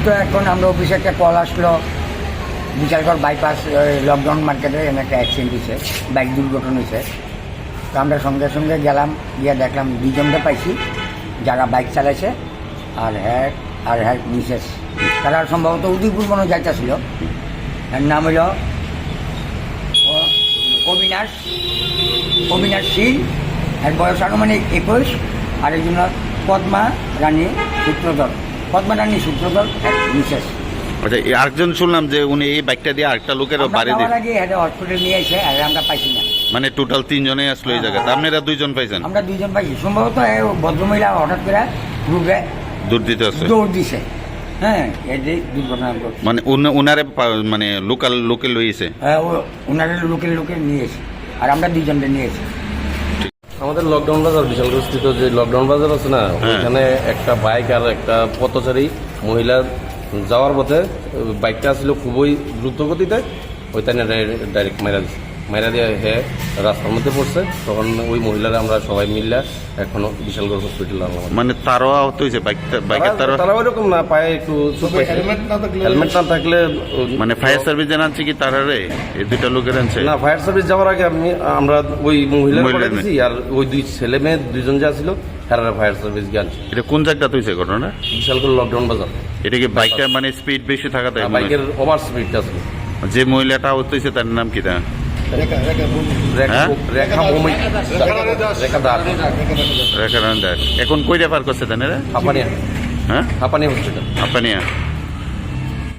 তো এখন আমরা অফিসে একটা কল আসলো, বিশালগড় বাইপাস লকডাউন মার্কেটে একটা অ্যাক্সিডেন্ট হয়েছে, বাইক দুর্ঘটনা হয়েছে। তো আমরা সঙ্গে সঙ্গে গেলাম, গিয়ে দেখলাম দুজনকে পাইছি যারা বাইক চালাইছে, আর হ্যাঁ মিসেস। তারা সম্ভবত উদয়পুর মনে যাইতেছিল। এর নাম হইল অবিনাশ সিং, এর বয়স আনুমানিক 21, আর একজন পদ্মা রানী সূত্রধর মিসেস। আচ্ছা, আরেকজন শুনলাম যে উনি এই বাইকটা দিয়ে আরেকটা লোকের বাড়ি দিয়ে হসপিটাল নিয়ে এসে, আর আমরা পাইছি না। মানে টোটাল 3 জনে আসলো এই জায়গাতে, আপনারা 2 জন পাইছেন? আমরা 2 জন পাইছি। সম্ভবত ভদ্রমহিলা হঠাৎ করে গ্রুপে দৌড় দিছে। হ্যাঁ, এটাই দুর্ঘটনা। মানে উনারে মানে লোকে লইছে? হ্যাঁ, ওনারে লোকে নিয়েছে, আর আমরা 2 জনকে নিয়েছি। আমাদের লকডাউন বাজার, বিশালগড় স্থিত যে লকডাউন বাজার আছে না, ওখানে একটা বাইক আর একটা পথচারী মহিলা যাওয়ার পথে, বাইকটা আসছিল খুবই দ্রুত গতিতে, ওইখানে ডাইরেক্ট মাইরা দিয়ে রাস্তার মধ্যে পড়ছে। তখন ওই মহিলারা আমরা সবাই মিললে এখনো বিশালগড় হসপিটাল আনলাম। মানে তারও আহত হয়েছে? বাইকের তারা ওইরকম না, পায়ে একটু হেলমেট না থাকলে। মানে ফায়ার সার্ভিস জানাচ্ছে কি তারারে? এই 2টা লোকের আনছে না, ফায়ার সার্ভিস যাওয়ার আগে আমরা ওই মহিলা দিয়েছি, আর ওই 2 ছেলে মেয়ে 2 জন যে আসছিল তারা ফায়ার সার্ভিস গেছে। এটা কোন জায়গাটা হয়েছে ঘটনা? বিশালগড় লকডাউন বাজার। এটা কি বাইকটা মানে স্পিড বেশি থাকাতে? বাইকের ওভার স্পিডটা ছিল। যে মহিলাটা আহত হয়েছে তার নাম কি? রেখা দাস। এখন কই রেফার করছে তারা? হাঁপানিয়া। হ্যাঁ, হাঁপানিয়া হসপিটাল। হাঁপানিয়া।